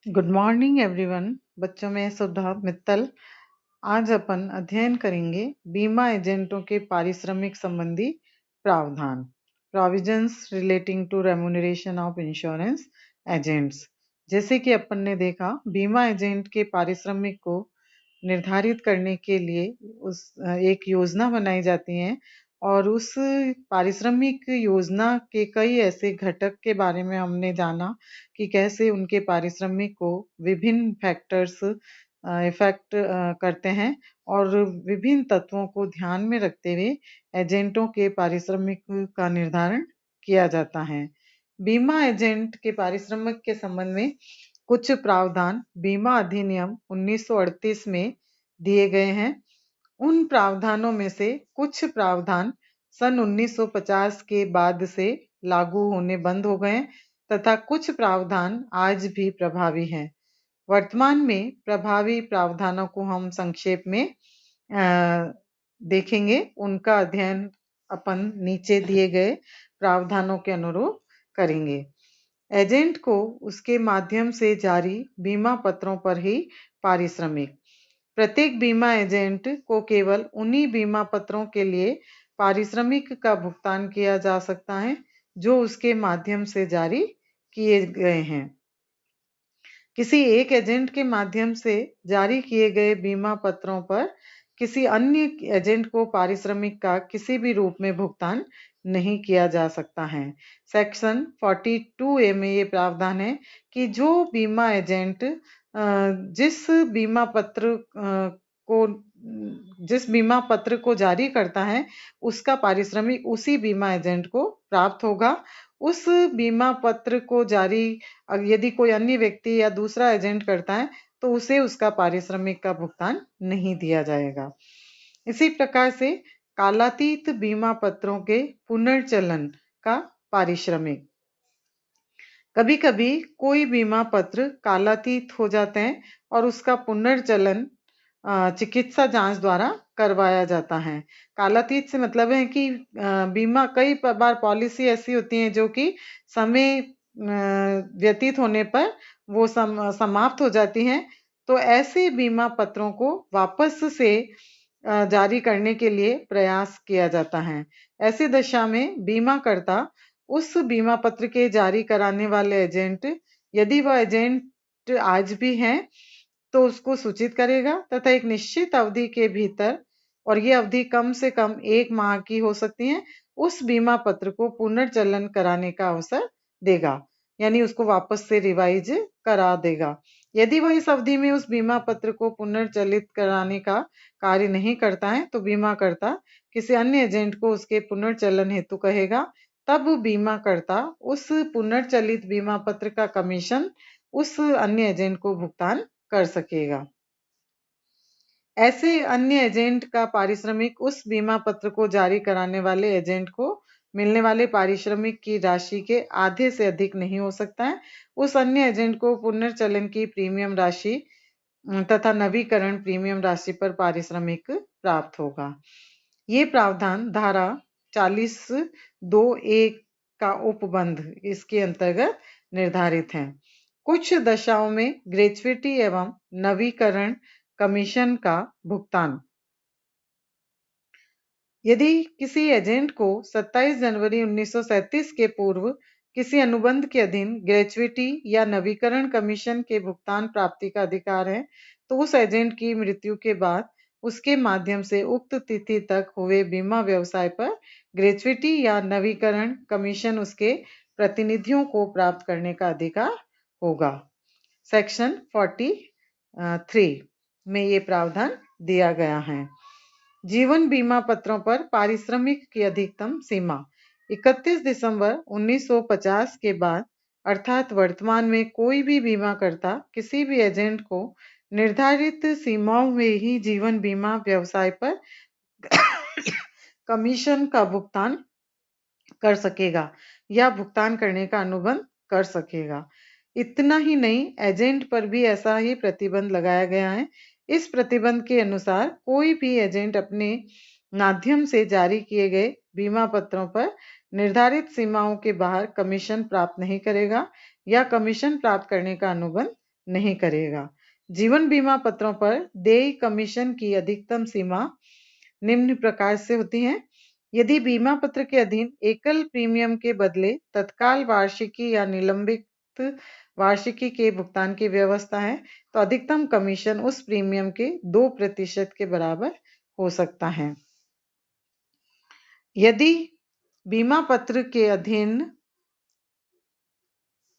Good morning everyone. बच्चों में सुधा मित्तल। आज अपन अध्ययन करेंगे बीमा एजेंटों के पारिश्रमिक संबंधी प्रावधान, provisions relating to remuneration of insurance agents. जैसे कि अपन ने देखा, बीमा एजेंट के पारिश्रमिक को निर्धारित करने के लिए एक योजना बनाई जाती है और उस पारिश्रमिक योजना के कई ऐसे घटक के बारे में हमने जाना कि कैसे उनके पारिश्रमिक को विभिन्न फैक्टर्स इफेक्ट करते हैं और विभिन्न तत्वों को ध्यान में रखते हुए एजेंटों के पारिश्रमिक का निर्धारण किया जाता है। बीमा एजेंट के पारिश्रमिक के संबंध में कुछ प्रावधान बीमा अधिनियम 1938 में दिए गए हैं। उन प्रावधानों में से कुछ प्रावधान सन 1950 के बाद से लागू होने बंद हो गए तथा कुछ प्रावधान आज भी प्रभावी हैं। वर्तमान में प्रभावी प्रावधानों को हम संक्षेप में देखेंगे। उनका अध्ययन अपन नीचे दिए गए प्रावधानों के अनुरूप करेंगे। एजेंट को उसके माध्यम से जारी बीमा पत्रों पर ही पारिश्रमिक। प्रत्येक बीमा एजेंट को केवल उन्हीं बीमा पत्रों के लिए पारिश्रमिक का भुगतान किया जा सकता है जो उसके माध्यम से जारी किए गए हैं। किसी एक एजेंट के माध्यम से जारी किए गए बीमा पत्रों पर किसी अन्य एजेंट को पारिश्रमिक का किसी भी रूप में भुगतान नहीं किया जा सकता है। सेक्शन 42A में ये प्रावधान है कि जो बीमा एजेंट जिस बीमा पत्र को जारी करता है उसका पारिश्रमिक उसी बीमा एजेंट को प्राप्त होगा। उस बीमा पत्र को जारी यदि कोई अन्य व्यक्ति या दूसरा एजेंट करता है तो उसे उसका पारिश्रमिक का भुगतान नहीं दिया जाएगा। इसी प्रकार से कालातीत बीमा पत्रों के पुनर्चलन का पारिश्रमिक। कभी कभी कोई बीमा पत्र कालातीत हो जाते हैं और उसका पुनर्चलन चिकित्सा जांच द्वारा करवाया जाता है। कालातीत से मतलब है कि बीमा कई बार पॉलिसी ऐसी होती है जो कि समय व्यतीत होने पर वो समाप्त हो जाती हैं, तो ऐसे बीमा पत्रों को वापस से जारी करने के लिए प्रयास किया जाता है। ऐसी दशा में बीमाकर्ता उस बीमा पत्र के जारी कराने वाले एजेंट, यदि वह एजेंट आज भी हैं, तो उसको सूचित करेगा तथा एक निश्चित अवधि के भीतर, और ये अवधि कम से कम 1 माह की हो सकती है, उस बीमा पत्र को पुनर्चलन कराने का अवसर देगा, यानी उसको वापस से रिवाइज करा देगा। यदि वह इस अवधि में उस बीमा पत्र को पुनर्चलित कराने का कार्य नहीं करता है तो बीमाकर्ता किसी अन्य एजेंट को उसके पुनर्चलन हेतु कहेगा। तब बीमाकर्ता उस पुनर्चलित बीमा पत्र का कमीशन उस अन्य एजेंट को भुगतान कर सकेगा। ऐसे अन्य एजेंट का पारिश्रमिक उस बीमा पत्र को जारी कराने वाले एजेंट को मिलने वाले पारिश्रमिक की राशि के आधे से अधिक नहीं हो सकता है। उस अन्य एजेंट को पुनर्चलन की प्रीमियम राशि तथा नवीकरण प्रीमियम राशि पर पारिश्रमिक प्राप्त होगा। ये प्रावधान धारा 40(2)(a) का उपबंध इसके अंतर्गत निर्धारित है। कुछ दशाओं में ग्रेच्युटी एवं नवीकरण कमीशन का भुगतान। यदि किसी एजेंट को 27 जनवरी 1937 के पूर्व किसी अनुबंध के अधीन ग्रेच्युटी या नवीकरण कमीशन के भुगतान प्राप्ति का अधिकार है, तो उस एजेंट की मृत्यु के बाद उसके माध्यम से उक्त तिथि तक हुए बीमा व्यवसाय पर ग्रेच्युटी या नवीकरण कमीशन उसके प्रतिनिधियों को प्राप्त करने का अधिकार होगा। सेक्शन 43 में ये प्रावधान दिया गया है। जीवन बीमा पत्रों पर पारिश्रमिक की अधिकतम सीमा 31 दिसंबर 1950 के बाद अर्थात वर्तमान में कोई भी बीमाकर्ता किसी भी एजेंट को निर्धारित सीमाओं में ही जीवन बीमा व्यवसाय पर कमीशन का भुगतान कर सकेगा या भुगतान करने का अनुबंध कर सकेगा। इतना ही नहीं, एजेंट पर भी ऐसा ही प्रतिबंध लगाया गया है। इस प्रतिबंध के अनुसार कोई भी एजेंट अपने माध्यम से जारी किए गए बीमा पत्रों पर निर्धारित सीमाओं के बाहर कमीशन प्राप्त नहीं करेगा या कमीशन प्राप्त करने का अनुबंध नहीं करेगा। जीवन बीमा पत्रों पर देय कमीशन की अधिकतम सीमा निम्न प्रकार से होती है। यदि बीमा पत्र के अधीन एकल प्रीमियम के बदले तत्काल वार्षिकी या निलंबित वार्षिकी के भुगतान की व्यवस्था है, तो अधिकतम कमीशन उस प्रीमियम के 2% के बराबर हो सकता है। यदि बीमा पत्र के अधीन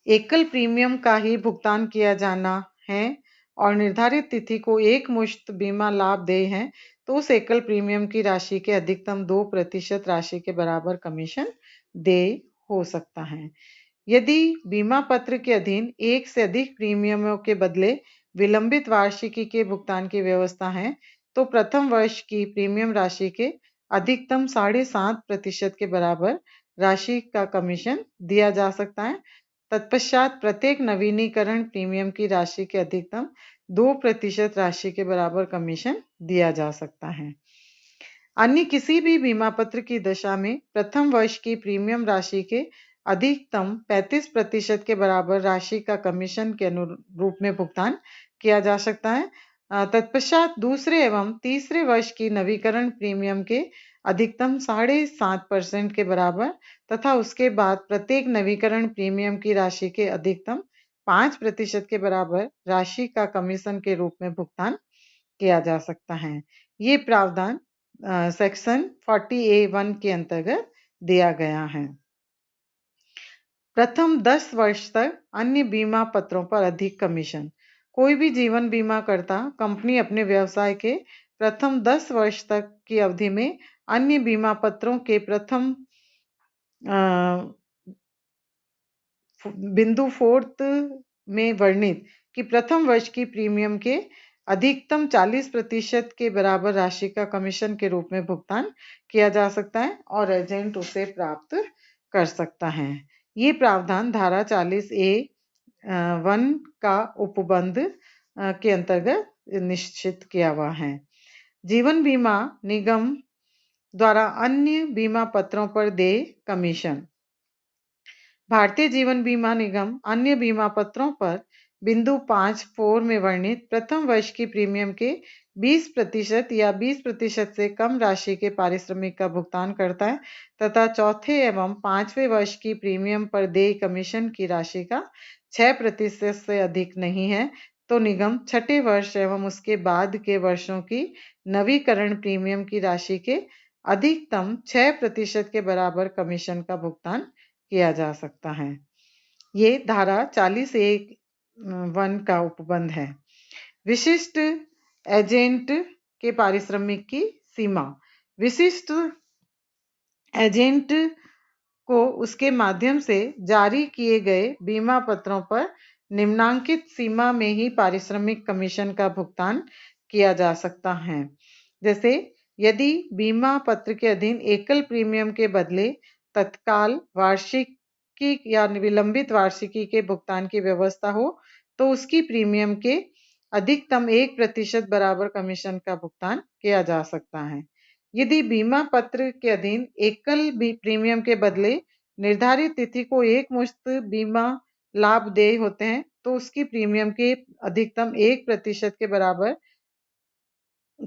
एकल प्रीमियम का ही भुगतान किया जाना है और निर्धारित तिथि को एक मुश्त बीमा लाभ देय है, तो उस एकल प्रीमियम की राशि के अधिकतम 2% राशि के बराबर कमीशन देय हो सकता है। यदि बीमा पत्र के अधीन एक से अधिक प्रीमियमों के बदले विलंबित वार्षिकी के भुगतान की व्यवस्था है, तो प्रथम वर्ष की प्रीमियम राशि के अधिकतम 7.5% के बराबर राशि का कमीशन दिया जा सकता है। तत्पश्चात प्रत्येक नवीनीकरण प्रीमियम की राशि के अधिकतम 2% राशि के बराबर कमीशन दिया जा सकता है। अन्य किसी भी बीमा पत्र की दशा में प्रथम वर्ष की प्रीमियम राशि के अधिकतम 35% के बराबर राशि का कमीशन के अनुरूप में भुगतान किया जा सकता है। तत्पश्चात दूसरे एवं तीसरे वर्ष की नवीकरण प्रीमियम के अधिकतम 7.5% के बराबर तथा उसके बाद प्रत्येक नवीकरण प्रीमियम की राशि के अधिकतम 5% के बराबर राशि का कमीशन के रूप में भुगतान किया जा सकता है। ये प्रावधान सेक्शन 40A(1) के अंतर्गत दिया गया है। प्रथम 10 वर्ष तक अन्य बीमा पत्रों पर अधिक कमीशन। कोई भी जीवन बीमा करता कंपनी अपने व्यवसाय के प्रथम 10 वर्ष तक की अवधि में अन्य बीमा पत्रों के प्रथम बिंदु 4 में वर्णित कि प्रथम वर्ष की प्रीमियम के अधिकतम 40% के बराबर राशि का कमीशन के रूप में भुगतान किया जा सकता है और एजेंट उसे प्राप्त कर सकता है। ये प्रावधान धारा 40A(1) का उपबंध के अंतर्गत निश्चित किया हुआ है। जीवन बीमा निगम द्वारा अन्य बीमा पत्रों पर देय कमीशन। भारतीय जीवन बीमा निगम अन्य बीमा पत्रों पर बिंदु 5(4) में वर्णित प्रथम वर्ष की प्रीमियम के 20% या 20% से कम राशि के पारिश्रमिक का भुगतान करता है तथा चौथे एवं पांचवें वर्ष की प्रीमियम पर देय कमीशन की राशि का 6% से अधिक नहीं है, तो निगम छठे वर्ष एवं उसके बाद के वर्षों की नवीकरण प्रीमियम की राशि के अधिकतम 6% के बराबर कमीशन का भुगतान किया जा सकता है। ये धारा 40A(1) का उपबंध है। विशिष्ट एजेंट के पारिश्रमिक की सीमा। विशिष्ट एजेंट को उसके माध्यम से जारी किए गए बीमा पत्रों पर निम्नांकित सीमा में ही पारिश्रमिक कमीशन का भुगतान किया जा सकता है। जैसे यदि बीमा पत्र के अधीन एकल प्रीमियम के बदले तत्काल वार्षिकी या विलंबित वार्षिकी के भुगतान की व्यवस्था हो, तो उसकी प्रीमियम के अधिकतम 1% बराबर कमीशन का भुगतान किया जा सकता है। यदि बीमा पत्र के अधीन एकल प्रीमियम के बदले निर्धारित तिथि को एक मुश्त बीमा लाभ देय होते हैं, तो उसकी प्रीमियम के अधिकतम 1% के बराबर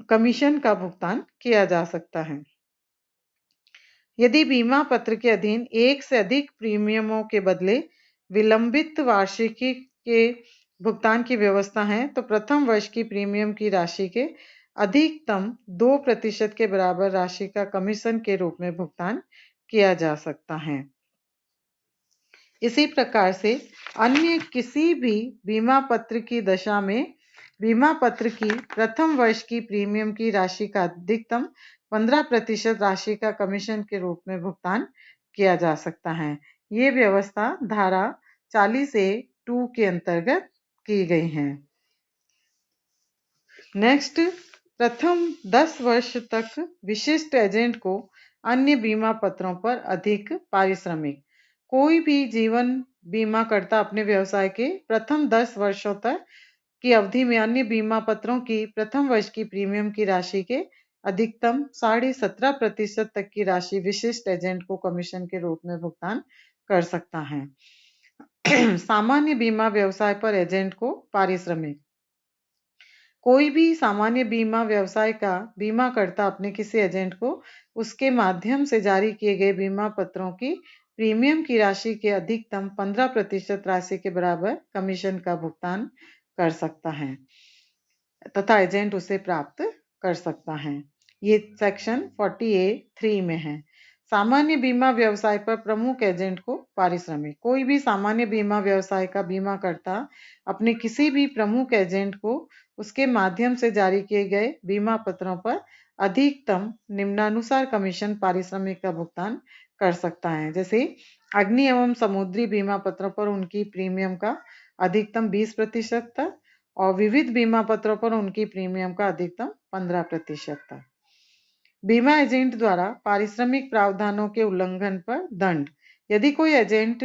कमीशन का भुगतान किया जा सकता है। यदि बीमा पत्र के अधीन एक से अधिक प्रीमियमों के बदले विलंबित वार्षिकी के भुगतान की व्यवस्था है, तो प्रथम वर्ष की प्रीमियम की राशि के अधिकतम 2% के बराबर राशि का कमीशन के रूप में भुगतान किया जा सकता है। इसी प्रकार से अन्य किसी भी बीमा पत्र की दशा में बीमा पत्र की प्रथम वर्ष की प्रीमियम की राशि का अधिकतम 15% राशि का कमीशन के रूप में भुगतान किया जा सकता है। ये व्यवस्था धारा 40A(2) के अंतर्गत की गई है। नेक्स्ट, प्रथम 10 वर्ष तक विशिष्ट एजेंट को अन्य बीमा पत्रों पर अधिक पारिश्रमिक। कोई भी जीवन बीमा करता अपने व्यवसाय के प्रथम 10 वर्षों तक की अवधि में अन्य बीमा पत्रों की प्रथम वर्ष की प्रीमियम की राशि के अधिकतम 17.5% तक की राशि विशिष्ट एजेंट को कमीशन के रूप में भुगतान कर सकता है। सामान्य बीमा व्यवसाय पर एजेंट को पारिश्रमिक। कोई भी सामान्य बीमा व्यवसाय का बीमाकर्ता अपने किसी एजेंट को उसके माध्यम से जारी किए गए बीमा पत्रों की प्रीमियम की राशि के अधिकतम 15% राशि के बराबर कमीशन का भुगतान कर सकता है तथा एजेंट उसे प्राप्त कर सकता है। ये सेक्शन 40A(3) में है। सामान्य बीमा व्यवसाय पर प्रमुख एजेंट को पारिश्रमिक। कोई भी सामान्य बीमा व्यवसाय का बीमाकर्ता अपने किसी भी प्रमुख एजेंट को उसके माध्यम से जारी किए गए बीमा पत्रों पर अधिकतम निम्नानुसार कमीशन पारिश्रमिक का भुगतान कर सकता है। जैसे अग्नि एवं समुद्री बीमा पत्रों पर उनकी प्रीमियम का अधिकतम 20% तक और विविध बीमा पत्रों पर उनकी प्रीमियम का अधिकतम 15% तक। बीमा एजेंट द्वारा पारिश्रमिक प्रावधानों के उल्लंघन पर दंड। यदि कोई एजेंट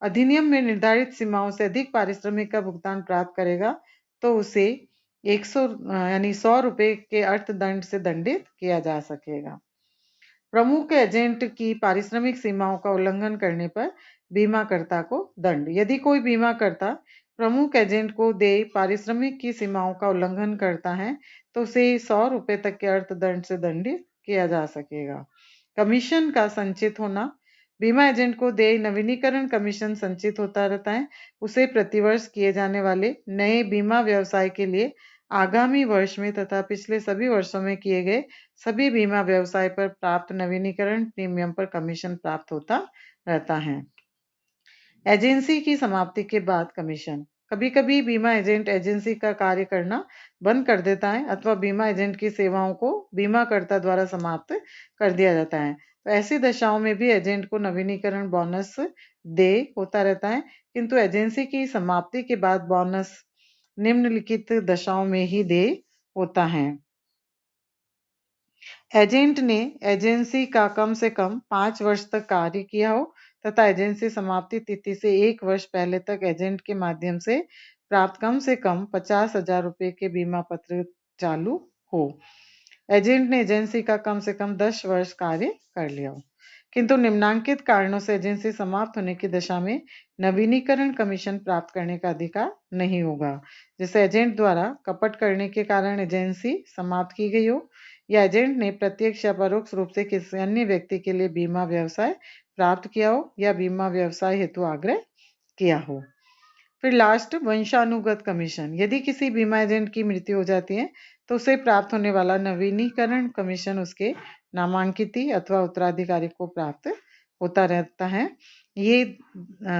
अधिनियम में निर्धारित सीमाओं से अधिक पारिश्रमिक का भुगतान प्राप्त करेगा तो उसे 100 रुपए के अर्थदंड से दंडित किया जा सकेगा। प्रमुख एजेंट की पारिश्रमिक सीमाओं का उल्लंघन करने पर बीमाकर्ता को दंड। यदि कोई बीमाकर्ता प्रमुख एजेंट को दे पारिश्रमिक की सीमाओं का उल्लंघन करता है तो उसे 100 रुपए तक के अर्थदंड से दंडित किया जा सकेगा। कमीशन का संचित होना। बीमा एजेंट को देय नवीनीकरण कमीशन संचित होता रहता है। उसे प्रतिवर्ष किए जाने वाले नए बीमा व्यवसाय के लिए आगामी वर्ष में तथा पिछले सभी वर्षों में किए गए सभी बीमा व्यवसाय पर प्राप्त नवीनीकरण प्रीमियम पर कमीशन प्राप्त होता रहता है। एजेंसी की समाप्ति के बाद कमीशन। कभी कभी बीमा एजेंट एजेंसी का कार्य करना बंद कर देता है अथवा बीमा एजेंट की सेवाओं को बीमाकर्ता द्वारा समाप्त कर दिया जाता है। तो ऐसी दशाओं में भी एजेंट को नवीनीकरण बोनस दे होता रहता है, किंतु एजेंसी की समाप्ति के बाद बोनस निम्नलिखित दशाओं में ही दे होता है। एजेंट ने एजेंसी का कम से कम 5 वर्ष तक कार्य किया हो तथा एजेंसी समाप्ति तिथि से 1 वर्ष पहले तक एजेंट के माध्यम से प्राप्त कम से कम 50,000 रुपए के बीमा पत्र चालू हो। एजेंट ने एजेंसी का कम से कम 10 वर्ष कार्य कर लिया हो, किंतु निम्नांकित कारणों से एजेंसी समाप्त होने की दशा में नवीनीकरण कमीशन प्राप्त करने का अधिकार नहीं होगा। जैसे एजेंट द्वारा कपट करने के कारण एजेंसी समाप्त की गई हो या एजेंट ने प्रत्यक्ष या परोक्ष रूप से किसी अन्य व्यक्ति के लिए बीमा व्यवसाय प्राप्त किया हो या बीमा व्यवसाय हेतु आग्रह किया हो। फिर लास्ट वंशानुगत कमीशन। यदि किसी बीमा एजेंट की मृत्यु हो जाती है तो उसे प्राप्त होने वाला नवीनीकरण कमीशन उसके नामांकित अथवा उत्तराधिकारी को प्राप्त होता रहता है। ये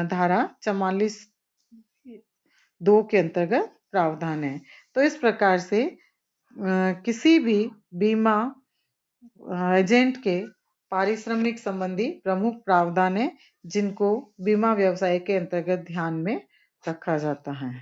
धारा 44(2) के अंतर्गत प्रावधान है। तो इस प्रकार से किसी भी बीमा एजेंट के पारिश्रमिक संबंधी प्रमुख प्रावधान है जिनको बीमा व्यवसाय के अंतर्गत ध्यान में रखा जाता है।